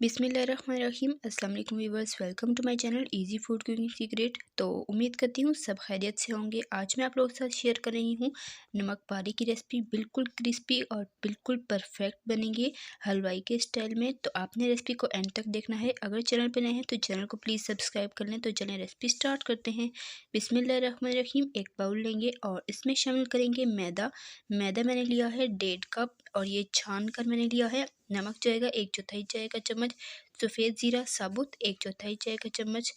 बिस्मिल्लाहिर्रहमानिर्रहीम। अस्सलाम वालेकुम viewers, welcome to my channel easy food cooking secret. तो उम्मीद करती हूँ सब खैरियत से होंगे। आज मैं आप लोगों के साथ शेयर कर रही हूँ नमक पारे की रेसिपी। बिल्कुल क्रिस्पी और बिल्कुल परफेक्ट बनेंगे हलवाई के स्टाइल में। तो आपने रेसिपी को एंड तक देखना है। अगर चैनल पर नए हैं तो चैनल को प्लीज़ सब्सक्राइब कर लें। तो चलें रेसिपी स्टार्ट करते हैं। बिस्मिल्लाहिर्रहमानिर्रहीम। एक बाउल लेंगे और इसमें शामिल करेंगे मैदा। मैदा मैंने लिया है 1.5 कप और ये छान कर मैंने लिया है। नमक जाएगा 1/4 चाय का चम्मच। सफ़ेद ज़ीरा साबुत 1/4 चाय का चम्मच।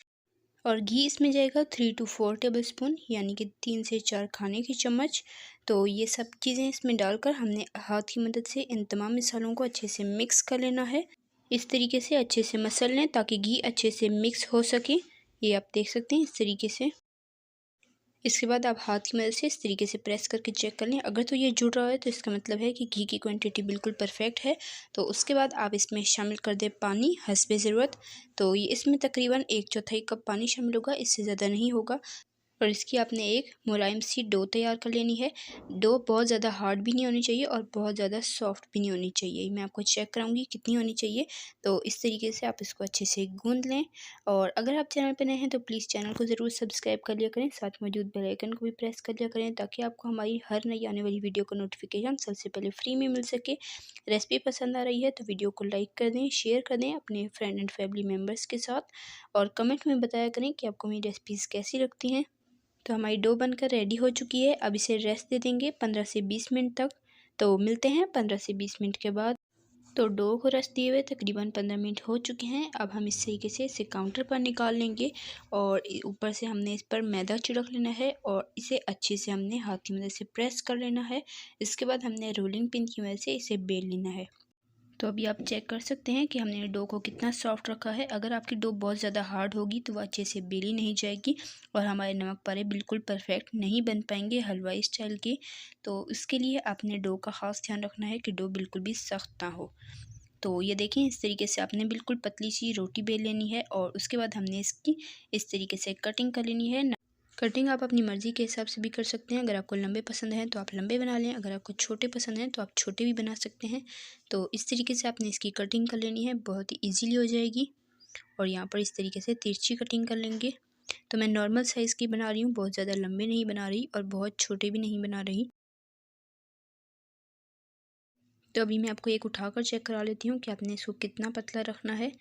और घी इसमें जाएगा 3 to 4 टेबलस्पून, यानी कि 3 से 4 खाने के चम्मच। तो ये सब चीज़ें इसमें डालकर हमने हाथ की मदद से इन तमाम मसालों को अच्छे से मिक्स कर लेना है। इस तरीके से अच्छे से मसल लें ताकि घी अच्छे से मिक्स हो सके। ये आप देख सकते हैं इस तरीके से। इसके बाद आप हाथ की मदद से इस तरीके से प्रेस करके चेक कर लें। अगर तो ये जुड़ रहा है तो इसका मतलब है कि घी की क्वांटिटी बिल्कुल परफेक्ट है। तो उसके बाद आप इसमें शामिल कर दें पानी हस्बे ज़रूरत। तो ये इसमें तकरीबन 1/4 कप पानी शामिल होगा, इससे ज़्यादा नहीं होगा। और इसकी आपने एक मुलायम सी डो तैयार कर लेनी है। डो बहुत ज़्यादा हार्ड भी नहीं होनी चाहिए और बहुत ज़्यादा सॉफ्ट भी नहीं होनी चाहिए। मैं आपको चेक कराऊंगी कितनी होनी चाहिए। तो इस तरीके से आप इसको अच्छे से गूंद लें। और अगर आप चैनल पर नए हैं तो प्लीज़ चैनल को ज़रूर सब्सक्राइब कर लिया करें। साथ मौजूद बेल आइकन को भी प्रेस कर लिया करें ताकि आपको हमारी हर नई आने वाली वीडियो का नोटिफिकेशन सबसे पहले फ्री में मिल सके। रेसिपी पसंद आ रही है तो वीडियो को लाइक कर दें, शेयर कर दें अपने फ्रेंड एंड फैमिली मेम्बर्स के साथ। और कमेंट में बताया करें कि आपको मेरी रेसिपीज़ कैसी लगती हैं। तो हमारी डो बनकर रेडी हो चुकी है। अब इसे रेस्ट दे देंगे 15 से 20 मिनट तक। तो मिलते हैं 15 से 20 मिनट के बाद। तो डो को रेस्ट दिए हुए तकरीबन 15 मिनट हो चुके हैं। अब हम इस तरीके से इसे काउंटर पर निकाल लेंगे और ऊपर से हमने इस पर मैदा छिड़क लेना है और इसे अच्छे से हमने हाथ की मदद से प्रेस कर लेना है। इसके बाद हमने रोलिंग पिन की मदद से इसे बेल लेना है। तो अभी आप चेक कर सकते हैं कि हमने डो को कितना सॉफ्ट रखा है। अगर आपकी डो बहुत ज़्यादा हार्ड होगी तो वो अच्छे से बेली नहीं जाएगी और हमारे नमक पारे बिल्कुल परफेक्ट नहीं बन पाएंगे हलवाई स्टाइल के। तो इसके लिए आपने डो का ख़ास ध्यान रखना है कि डो बिल्कुल भी सख्त ना हो। तो ये देखें इस तरीके से आपने बिल्कुल पतली सी रोटी बेल लेनी है और उसके बाद हमने इसकी इस तरीके से कटिंग कर लेनी है। कटिंग आप अपनी मर्ज़ी के हिसाब से भी कर सकते हैं। अगर आपको लंबे पसंद हैं तो आप लंबे बना लें, अगर आपको छोटे पसंद हैं तो आप छोटे भी बना सकते हैं। तो इस तरीके से आपने इसकी कटिंग कर लेनी है, बहुत ही ईजीली हो जाएगी। और यहाँ पर इस तरीके से तिरछी कटिंग कर लेंगे। तो मैं नॉर्मल साइज़ की बना रही हूँ, बहुत ज़्यादा लंबे नहीं बना रही और बहुत छोटे भी नहीं बना रही। तो अभी मैं आपको एक उठाकर चेक करा लेती हूँ कि आपने इसको कितना पतला रखना है।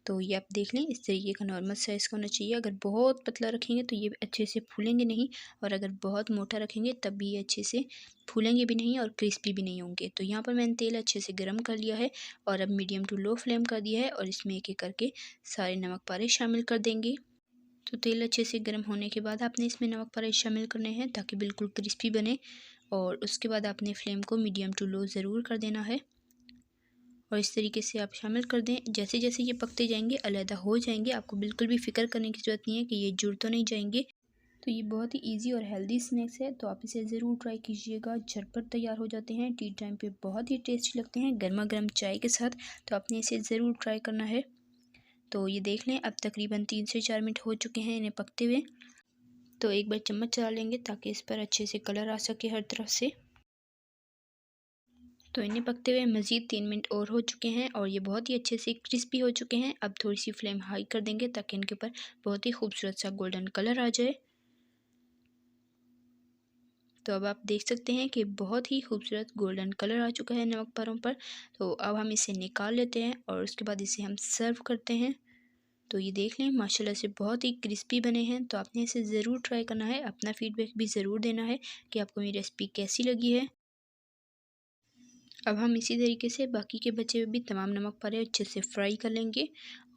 तो ये आप देख लें इस तरीके का नॉर्मल साइज़ का होना चाहिए। अगर बहुत पतला रखेंगे तो ये अच्छे से फूलेंगे नहीं, और अगर बहुत मोटा रखेंगे तब भी ये अच्छे से फूलेंगे भी नहीं और क्रिस्पी भी नहीं होंगे। तो यहाँ पर मैंने तेल अच्छे से गर्म कर लिया है और अब मीडियम टू लो फ्लेम कर दिया है और इसमें एक एक करके सारे नमक पारे शामिल कर देंगे। तो तेल अच्छे से गर्म होने के बाद आपने इसमें नमक पारे शामिल करने हैं ताकि बिल्कुल क्रिस्पी बने। और उसके बाद आपने फ्लेम को मीडियम टू लो ज़रूर कर देना है और इस तरीके से आप शामिल कर दें। जैसे जैसे ये पकते जाएंगे अलहदा हो जाएंगे, आपको बिल्कुल भी फ़िक्र करने की ज़रूरत नहीं है कि ये जुड़ तो नहीं जाएंगे। तो ये बहुत ही इजी और हेल्दी स्नैक्स है, तो आप इसे ज़रूर ट्राई कीजिएगा। झटपट तैयार हो जाते हैं, टी टाइम पे बहुत ही टेस्टी लगते हैं गर्मा गर्म चाय के साथ। तो आपने इसे ज़रूर ट्राई करना है। तो ये देख लें अब तकरीबन 3 से 4 मिनट हो चुके हैं इन्हें पकते हुए। तो एक बार चम्मच चला लेंगे ताकि इस पर अच्छे से कलर आ सके हर तरफ से। तो इन्हें पकते हुए मज़ीद 3 मिनट और हो चुके हैं और ये बहुत ही अच्छे से क्रिस्पी हो चुके हैं। अब थोड़ी सी फ्लेम हाई कर देंगे ताकि इनके ऊपर बहुत ही खूबसूरत सा गोल्डन कलर आ जाए। तो अब आप देख सकते हैं कि बहुत ही खूबसूरत गोल्डन कलर आ चुका है नमक पारों पर। तो अब हम इसे निकाल लेते हैं और उसके बाद इसे हम सर्व करते हैं। तो ये देख लें माशाल्लाह से बहुत ही क्रिस्पी बने हैं। तो आपने इसे ज़रूर ट्राई करना है, अपना फ़ीडबैक भी ज़रूर देना है कि आपको मेरी रेसिपी कैसी लगी है। अब हम इसी तरीके से बाकी के बचे हुए भी तमाम नमक पारे अच्छे से फ्राई कर लेंगे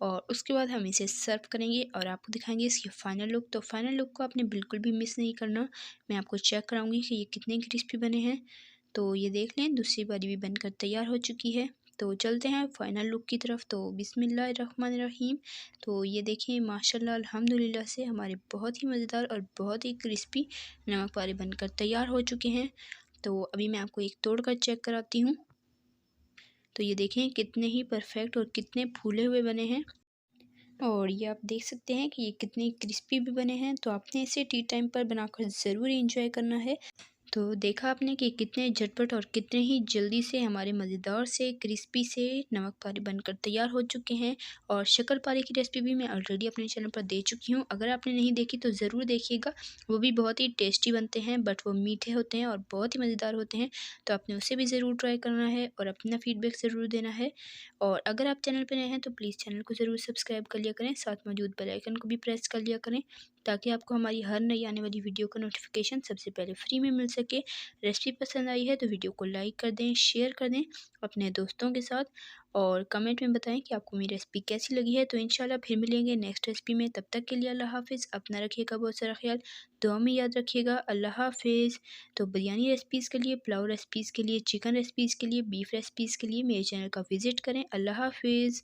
और उसके बाद हम इसे सर्व करेंगे और आपको दिखाएंगे इसकी फ़ाइनल लुक। तो फ़ाइनल लुक को आपने बिल्कुल भी मिस नहीं करना। मैं आपको चेक कराऊंगी कि ये कितने क्रिस्पी बने हैं। तो ये देख लें दूसरी बारी भी बनकर तैयार हो चुकी है। तो चलते हैं फ़ाइनल लुक की तरफ। तो बिस्मिल्लाहिर्रहमानिर्रहीम। तो ये देखिए माशाल्लाह अल्हम्दुलिल्लाह से हमारे बहुत ही मज़ेदार और बहुत ही क्रिस्पी नमक पारे बनकर तैयार हो चुके हैं। तो अभी मैं आपको एक तोड़ कर चेक कराती हूँ। तो ये देखें कितने ही परफेक्ट और कितने फूले हुए बने हैं और ये आप देख सकते हैं कि ये कितने क्रिस्पी भी बने हैं। तो आपने इसे टी टाइम पर बनाकर ज़रूर एंजॉय करना है। तो देखा आपने कि कितने झटपट और कितने ही जल्दी से हमारे मज़ेदार से क्रिस्पी से नमक पारे बनकर तैयार हो चुके हैं। और शक्कर पारे की रेसिपी भी मैं ऑलरेडी अपने चैनल पर दे चुकी हूँ, अगर आपने नहीं देखी तो ज़रूर देखिएगा। वो भी बहुत ही टेस्टी बनते हैं, बट वो मीठे होते हैं और बहुत ही मज़ेदार होते हैं। तो आपने उसे भी ज़रूर ट्राई करना है और अपना फीडबैक ज़रूर देना है। और अगर आप चैनल पर नए हैं तो प्लीज़ चैनल को ज़रूर सब्सक्राइब कर लिया करें, साथ मौजूद बेल आइकन को भी प्रेस कर लिया करें, ताकि आपको हमारी हर नई आने वाली वीडियो का नोटिफिकेशन सबसे पहले फ्री में मिल सके। रेसिपी पसंद आई है तो वीडियो को लाइक कर दें, शेयर कर दें अपने दोस्तों के साथ, और कमेंट में बताएं कि आपको मेरी रेसिपी कैसी लगी है। तो इंशाल्लाह फिर मिलेंगे नेक्स्ट रेसिपी में, तब तक के लिए अल्लाह हाफ़िज़। अपना रखिएगा बहुत सारा ख्याल, दुआ में याद रखिएगा। अल्लाह हाफ़िज़। तो बिरयानी रेसिपीज़ के लिए, पुलाव रेसिपीज़ के लिए, चिकन रेसिपीज़ के लिए, बीफ रेसिपीज़ के लिए मेरे चैनल का विज़िट करें। अल्लाह हाफ़िज़।